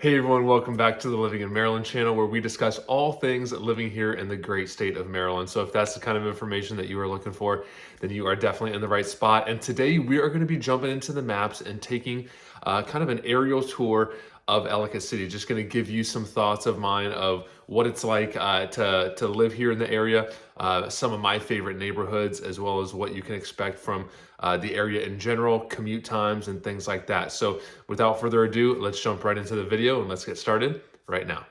Hey everyone, welcome back to the Living in Maryland channel where we discuss all things living here in the great state of Maryland. So if that's the kind of information that you are looking for, then you are definitely in the right spot. And today we are going to be jumping into the maps and taking kind of an aerial tour of Ellicott City. Just going to give you some thoughts of mine of what it's like to live here in the area, some of my favorite neighborhoods, as well as what you can expect from the area in general, commute times, and things like that. So without further ado, let's jump right into the video and let's get started right now.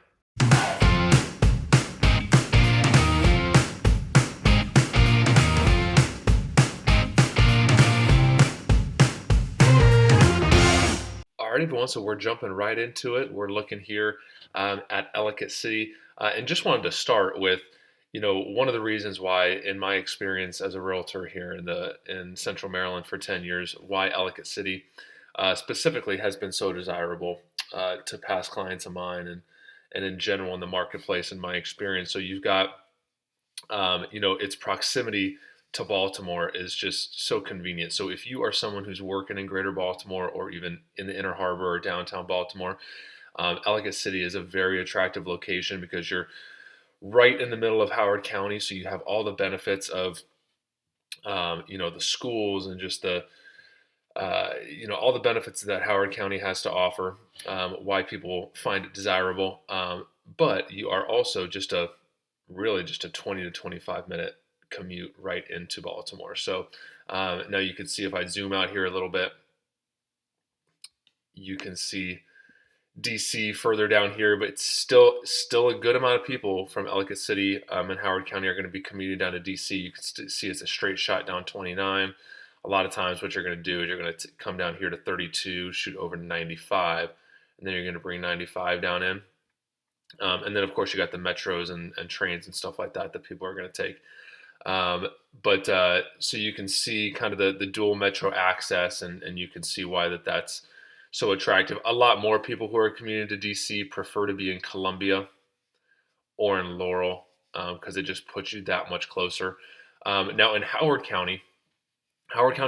All right, everyone, so we're jumping right into it. We're looking here at Ellicott City, and just wanted to start with, one of the reasons why, in my experience as a realtor here in Central Maryland for 10 years, why Ellicott City specifically has been so desirable to past clients of mine and in general in the marketplace in my experience. So you've got, its proximity to Baltimore is just so convenient. So if you are someone who's working in Greater Baltimore or even in the Inner Harbor or downtown Baltimore, Ellicott City is a very attractive location because you're right in the middle of Howard County. So you have all the benefits of, the schools and just all the benefits that Howard County has to offer, why people find it desirable. But you are also really just a 20 to 25-minute commute right into Baltimore. So now you can see if I zoom out here a little bit, you can see DC further down here, but it's still a good amount of people from Ellicott City and Howard County are going to be commuting down to DC. You can see it's a straight shot down 29. A lot of times what you're going to do is you're going to come down here to 32, shoot over to 95, and then you're going to bring 95 down in. And then, of course, you got the metros and trains and stuff like that people are going to take. So you can see kind of the dual metro access, and you can see why that's so attractive. A lot more people who are commuting to DC prefer to be in Columbia or in Laurel because it just puts you that much closer. Now in Howard County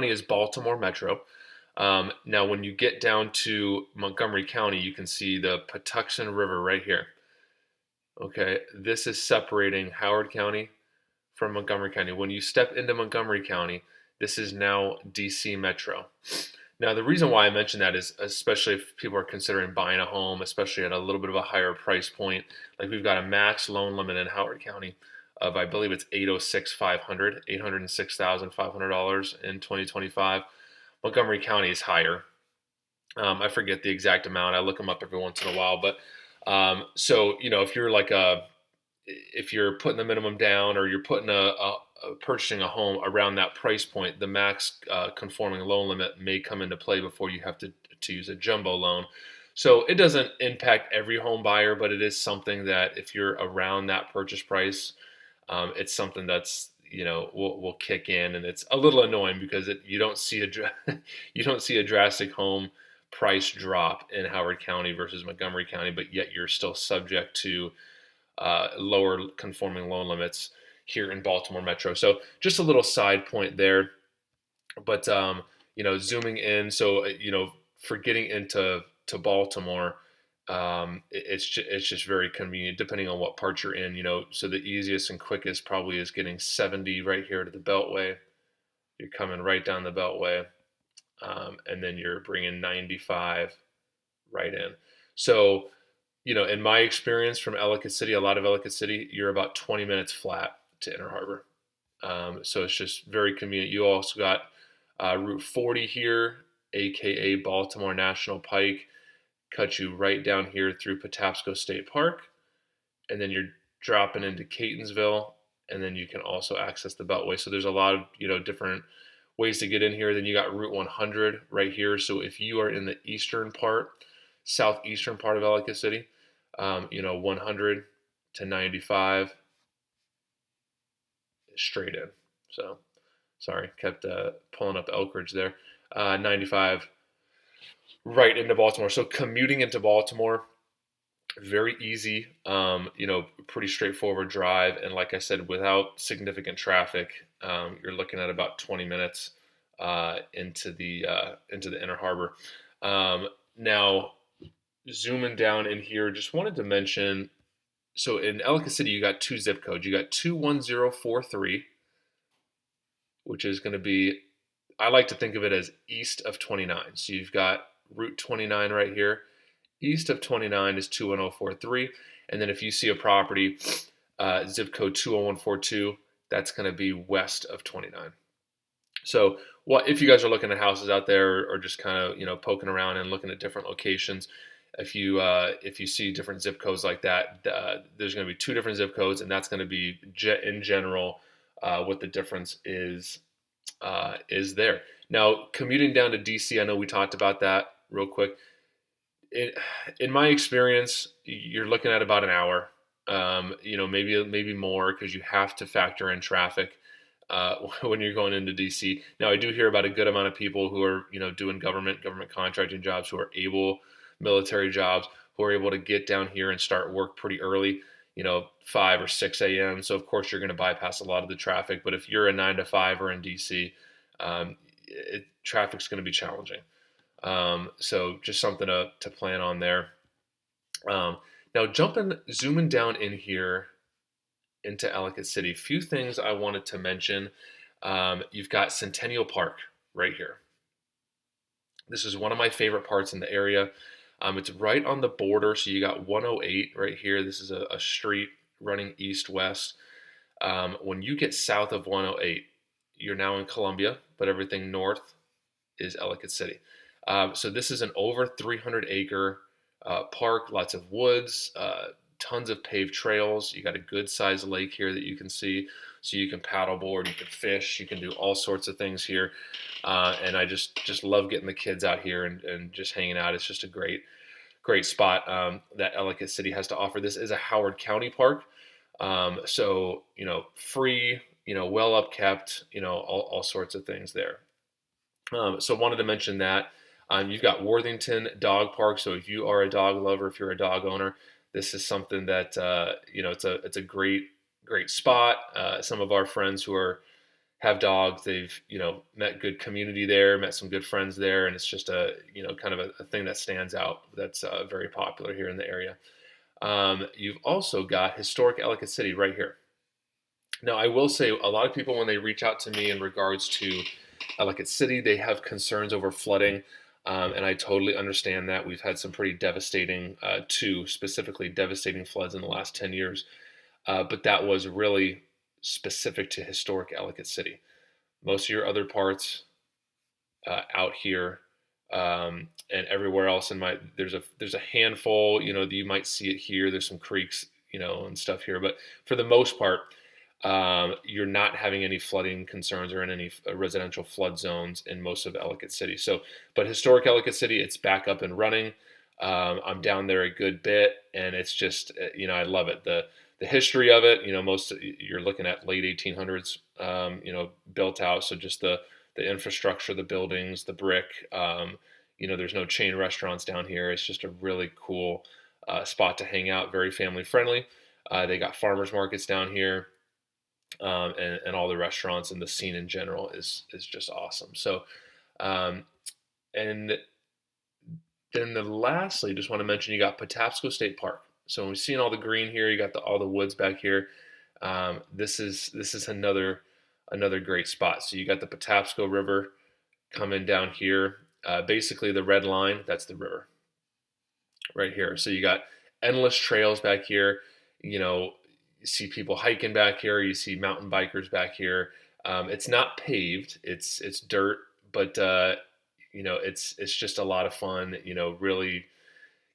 is Baltimore Metro. Now when you get down to Montgomery County, you can see the Patuxent River right here. Okay, this is separating Howard County from Montgomery County. When you step into Montgomery County, this is now DC Metro. Now, the reason why I mention that is especially if people are considering buying a home, especially at a little bit of a higher price point. Like we've got a max loan limit in Howard County of, I believe it's $806,500 in 2025. Montgomery County is higher. I forget the exact amount. I look them up every once in a while, but so if you're if you're putting the minimum down or you're putting purchasing a home around that price point, the max conforming loan limit may come into play before you have to use a jumbo loan. So it doesn't impact every home buyer, but it is something that if you're around that purchase price, it's something that's will kick in, and it's a little annoying because you don't see you don't see a drastic home price drop in Howard County versus Montgomery County, but yet you're still subject to lower conforming loan limits here in Baltimore Metro. So just a little side point there, but zooming in, so for getting into Baltimore, it's just very convenient depending on what part you're in. So the easiest and quickest probably is getting 70 right here to the Beltway. You're coming right down the Beltway, and then you're bringing 95 right in. So in my experience from Ellicott City, a lot of Ellicott City, you're about 20 minutes flat to Inner Harbor. So it's just very convenient. You also got Route 40 here, aka Baltimore National Pike, cuts you right down here through Patapsco State Park, and then you're dropping into Catonsville, and then you can also access the Beltway. So there's a lot of different ways to get in here. Then you got Route 100 right here. So if you are in the southeastern part of Ellicott City, 100 to 95 straight in. So, sorry, kept pulling up Elkridge there. 95 right into Baltimore. So commuting into Baltimore, very easy. Pretty straightforward drive, and like I said, without significant traffic, you're looking at about 20 minutes into the Inner Harbor. Now, zooming down in here, just wanted to mention. So in Ellicott City, you got two zip codes. You got 21043, which is going to be, I like to think of it as east of 29. So you've got Route 29 right here. East of 29 is 21043. And then if you see a property, zip code 20142, that's going to be west of 29. So, what if you guys are looking at houses out there, or just kind of poking around and looking at different locations? If you see different zip codes like that, there's going to be two different zip codes, and that's going to be in general what the difference is there. Now, commuting down to DC, I know we talked about that real quick. In, in my experience, you're looking at about an hour. Maybe more because you have to factor in traffic when you're going into DC. Now, I do hear about a good amount of people who are doing government contracting jobs, who are able military jobs, who are able to get down here and start work pretty early. 5 or 6 a.m. So of course you're going to bypass a lot of the traffic. But if you're a 9 to 5 or in DC, traffic's going to be challenging. So just something to plan on there. Now zooming down in here into Ellicott City, few things I wanted to mention. You've got Centennial Park right here. This is one of my favorite parts in the area. It's right on the border, so you got 108 right here. This is a street running east-west. When you get south of 108, you're now in Columbia, but everything north is Ellicott City. So this is an over 300-acre park, lots of woods, tons of paved trails. You got a good-sized lake here that you can see, so you can paddleboard, you can fish, you can do all sorts of things here. And I just love getting the kids out here and just hanging out. It's just a great spot that Ellicott City has to offer. This is a Howard County park, so free, well upkept, all sorts of things there. So wanted to mention that. You've got Worthington Dog Park. So if you are a dog lover, if you're a dog owner, this is something that it's a great spot. Some of our friends who have dogs, they've met good community there, met some good friends there, and it's just a kind of a thing that stands out. That's very popular here in the area. You've also got historic Ellicott City right here. Now, I will say a lot of people, when they reach out to me in regards to Ellicott City, they have concerns over flooding. And I totally understand that. We've had some pretty devastating, two specifically devastating floods in the last 10 years. But that was really specific to historic Ellicott City. Most of your other parts out here and everywhere else there's a handful, that you might see it here. There's some creeks, and stuff here. But for the most part, you're not having any flooding concerns or in any residential flood zones in most of Ellicott City. So, but historic Ellicott City, it's back up and running. I'm down there a good bit, and it's just, I love it. The history of it, you're looking at late 1800s, built out. So just the infrastructure, the buildings, the brick, there's no chain restaurants down here. It's just a really cool spot to hang out, very family friendly. They got farmers markets down here. And all the restaurants, and the scene in general is just awesome. So, and then lastly, just want to mention you got Patapsco State Park. So we've seen all the green here. You got all the woods back here. This is another great spot. So you got the Patapsco River coming down here. Basically, the red line, that's the river right here. So you got endless trails back here. You see people hiking back here. You see mountain bikers back here. It's not paved. It's dirt, but it's just a lot of fun. Really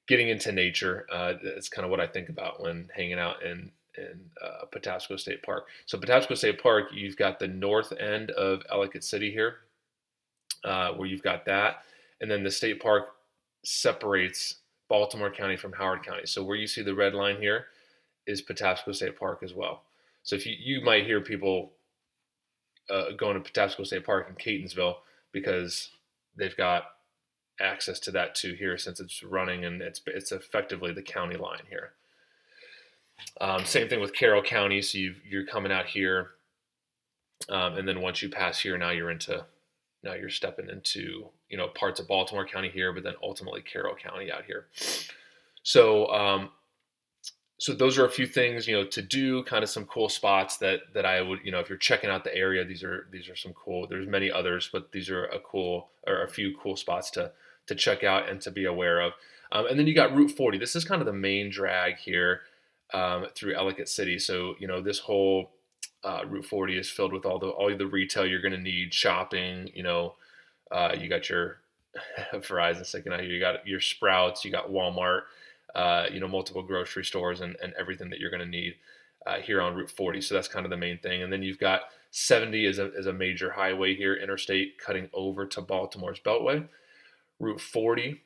getting into nature. It's kind of what I think about when hanging out in Patapsco State Park. So Patapsco State Park, you've got the north end of Ellicott City here, where you've got that, and then the state park separates Baltimore County from Howard County. So where you see the red line here is Patapsco State Park as well. So if you might hear people going to Patapsco State Park in Catonsville because they've got access to that too here, since it's running, and it's effectively the county line here. Same thing with Carroll County. So you're coming out here, and then once you pass here, now you're into now you're stepping into, parts of Baltimore County here, but then ultimately Carroll County out here. So, so those are a few things, to do, kind of some cool spots that I would, if you're checking out the area, these are some cool. There's many others, but these are a few cool spots to check out and to be aware of. And then you got Route 40. This is kind of the main drag here through Ellicott City. So this whole Route 40 is filled with all the retail you're going to need, shopping. You got your Verizon sticking out here. You got your Sprouts. You got Walmart. Multiple grocery stores and everything that you're going to need here on Route 40. So that's kind of the main thing. And then you've got 70 is a major highway here, interstate cutting over to Baltimore's Beltway. Route 40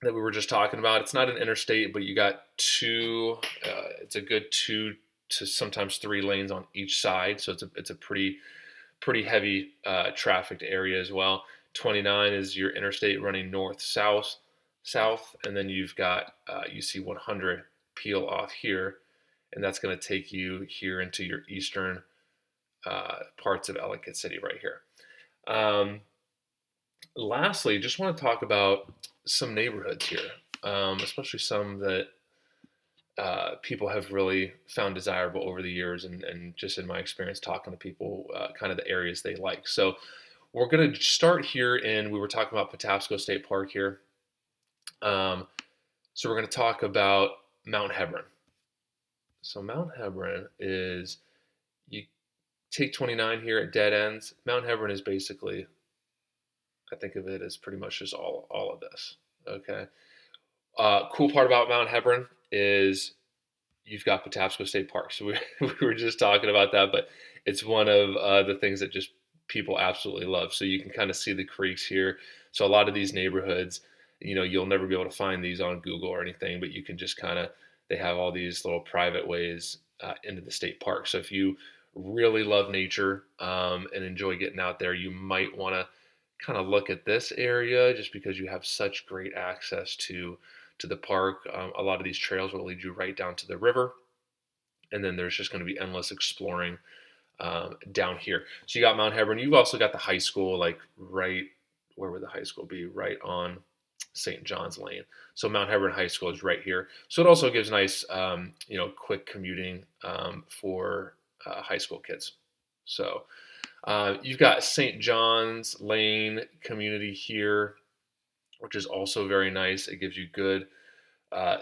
that we were just talking about, it's not an interstate, but you got it's a good 2 to sometimes 3 lanes on each side. So it's a pretty heavy trafficked area as well. 29 is your interstate running north-south, and then you've got UC 100 peel off here, and that's going to take you here into your eastern parts of Ellicott City right here. Lastly, just want to talk about some neighborhoods here, especially some that people have really found desirable over the years, and just in my experience talking to people, kind of the areas they like. So we're going to start here we were talking about Patapsco State Park here. So we're going to talk about Mount Hebron. So Mount Hebron is, you take 29 here at dead ends. Mount Hebron is basically, I think of it as pretty much just all of this. Okay. Cool part about Mount Hebron is you've got Patapsco State Park. So we were just talking about that, but it's one of the things that just people absolutely love. So you can kind of see the creeks here. So a lot of these neighborhoods, you'll never be able to find these on Google or anything, but you can just they have all these little private ways into the state park. So if you really love nature and enjoy getting out there, you might want to kind of look at this area just because you have such great access to the park. A lot of these trails will lead you right down to the river, and then there's just going to be endless exploring down here. So you got Mount Hebron. You've also got the high school, like right, where would the high school be? Right on St. John's Lane. So Mount Hebron High School is right here. So it also gives nice, quick commuting for high school kids. So you've got St. John's Lane community here, which is also very nice. It gives you good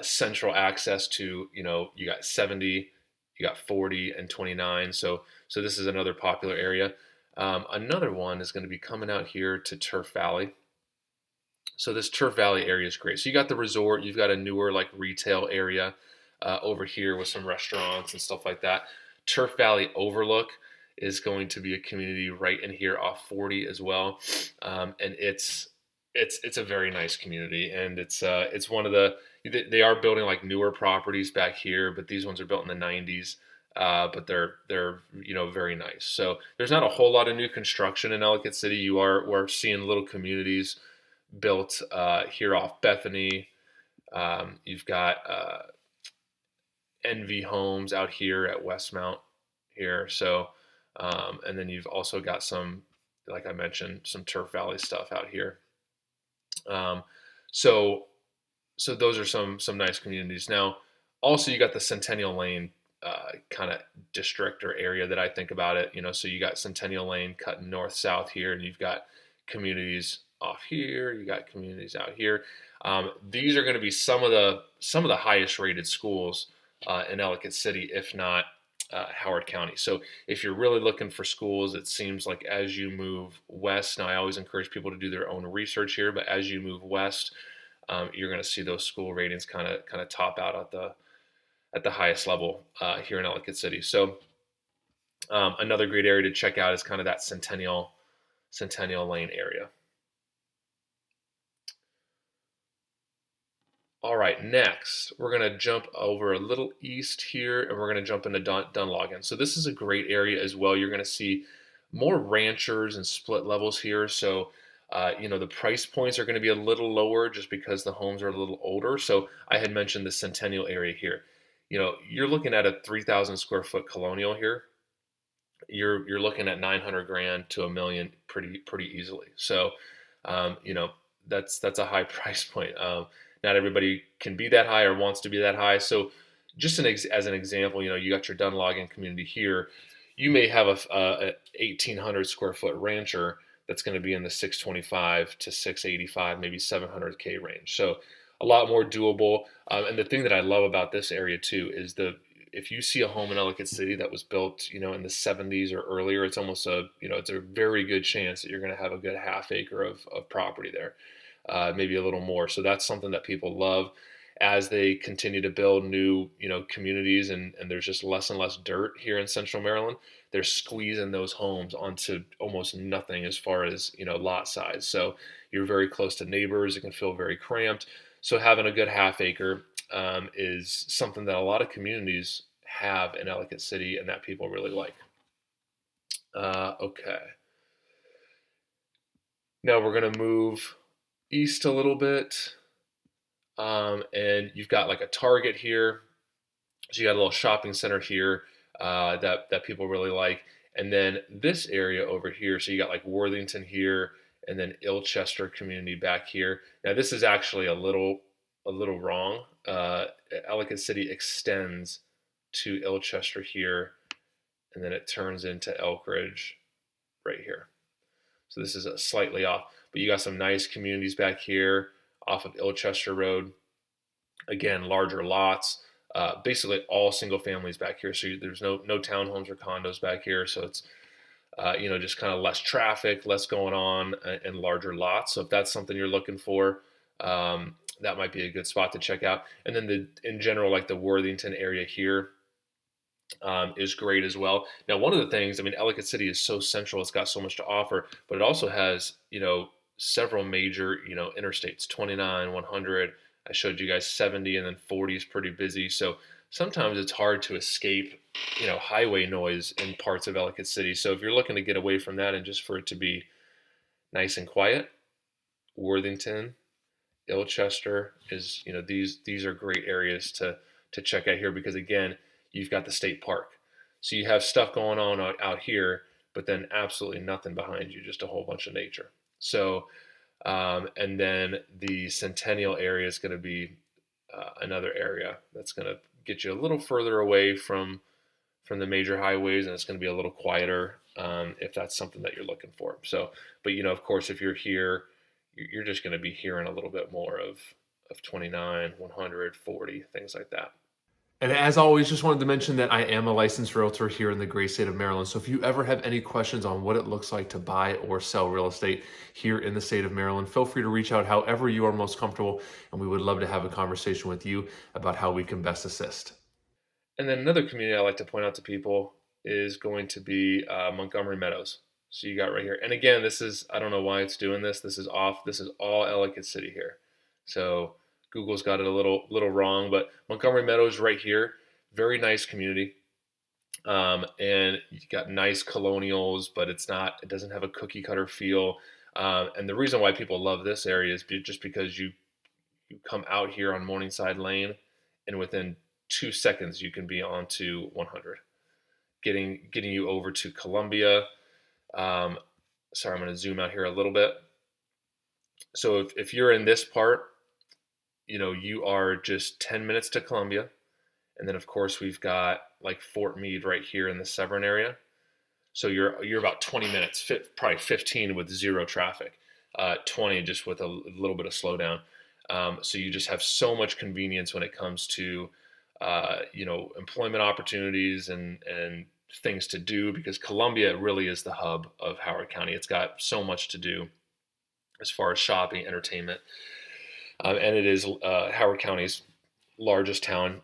central access to, you got 70, you got 40 and 29. So this is another popular area. Another one is going to be coming out here to Turf Valley. So this Turf Valley area is great. So you got the resort, you've got a newer like retail area over here with some restaurants and stuff like that. Turf Valley Overlook is going to be a community right in here off 40 as well, and it's a very nice community, and it's one of they are building like newer properties back here, but these ones are built in the 90s. But they're very nice. So there's not a whole lot of new construction in Ellicott City. We're seeing little communities built here off Bethany. You've got NV Homes out here at Westmount here. So and then you've also got some, like I mentioned, some Turf Valley stuff out here. So those are some nice communities. Now, also you got the Centennial Lane kind of district or area that I think about it. So you got Centennial Lane cutting north-south here, and you've got communities off here. You got communities out here. These are going to be some of the highest rated schools in Ellicott City, if not Howard County. So if you're really looking for schools, it seems like as you move west, now I always encourage people to do their own research here, but as you move west, you're going to see those school ratings kind of top out at the highest level here in Ellicott City. So another great area to check out is kind of that Centennial Lane area. All right, next, we're going to jump over a little east here, and we're going to jump into Dunlogan. So this is a great area as well. You're going to see more ranchers and split levels here. So, the price points are going to be a little lower just because the homes are a little older. So I had mentioned the Centennial area here. You're looking at a 3,000 square foot colonial here. you're looking at 900 grand to a million pretty easily. So, you know, that's a high price point. Not everybody can be that high or wants to be that high. So, just as an example, you know, you got your Dunlogan community here. You may have a 1,800 square foot rancher that's going to be in the 625 to 685, maybe 700K range. So, a lot more doable. And the thing that I love about this area too is if you see a home in Ellicott City that was built, you know, in the 70s or earlier, it's almost it's a very good chance that you're going to have a good half acre of property there, maybe a little more. So that's something that people love as they continue to build new, you know, communities, and there's just less and less dirt here in Central Maryland. They're squeezing those homes onto almost nothing as far as, you know, lot size. So you're very close to neighbors. It can feel very cramped. So having a good half acre is something that a lot of communities have in Ellicott City and that people really like. Okay. Now we're going to move east a little bit. And you've got like a Target here. So you got a little shopping center here that people really like. And then this area over here, so you got like Worthington here, and then Ilchester community back here. Now this is actually a little wrong. Ellicott City extends to Ilchester here, and then it turns into Elkridge right here. So this is slightly off, but you got some nice communities back here off of Ilchester Road. Again, larger lots. Basically all single families back here. So there's no townhomes or condos back here. So it's just kind of less traffic, less going on, and larger lots. So if that's something you're looking for, that might be a good spot to check out. And then in general, like the Worthington area here is great as well. Now, one of the things, I mean, Ellicott City is so central; it's got so much to offer, but it also has, several major, interstates: 29, 100. I showed you guys 70, and then 40 is pretty busy. So sometimes it's hard to escape, highway noise in parts of Ellicott City. So if you're looking to get away from that and just for it to be nice and quiet, Worthington, Ilchester is, these are great areas to check out here because again, you've got the state park. So you have stuff going on out here, but then absolutely nothing behind you, just a whole bunch of nature. So, and then the Centennial area is going to be another area that's going to get you a little further away from the major highways, and it's going to be a little quieter if that's something that you're looking for. So, but of course, if you're here, you're just going to be hearing a little bit more of 29, 100, 40, things like that. And as always, just wanted to mention that I am a licensed realtor here in the great state of Maryland. So if you ever have any questions on what it looks like to buy or sell real estate here in the state of Maryland, feel free to reach out however you are most comfortable. And we would love to have a conversation with you about how we can best assist. And then another community I like to point out to people is going to be Montgomery Meadows. So you got right here. And again, I don't know why it's doing this. This is off. This is all Ellicott City here. So Google's got it a little wrong, but Montgomery Meadows right here, very nice community. And you got nice colonials, but it doesn't have a cookie cutter feel. And the reason why people love this area is just because you come out here on Morningside Lane, and within 2 seconds you can be onto 100, getting you over to Columbia. Sorry, I'm going to zoom out here a little bit. So if you're in this part, you are just 10 minutes to Columbia. And then of course we've got like Fort Meade right here in the Severn area. So you're about 20 minutes, probably 15 with zero traffic, 20 just with a little bit of slowdown. So you just have so much convenience when it comes to employment opportunities and things to do, because Columbia really is the hub of Howard County. It's got so much to do as far as shopping, entertainment, and it is Howard County's largest town,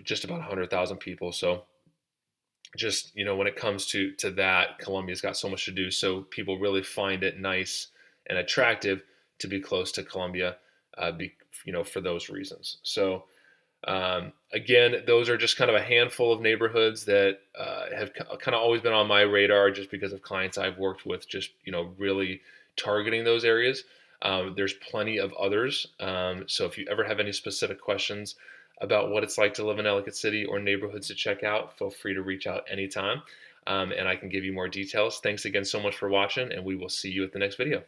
just about 100,000 people. So just, when it comes to that, Columbia's got so much to do. So people really find it nice and attractive to be close to Columbia, for those reasons. So again, those are just kind of a handful of neighborhoods that have kind of always been on my radar just because of clients I've worked with, just, really targeting those areas. There's plenty of others. So if you ever have any specific questions about what it's like to live in Ellicott City or neighborhoods to check out, feel free to reach out anytime. and I can give you more details. Thanks again so much for watching, and we will see you at the next video.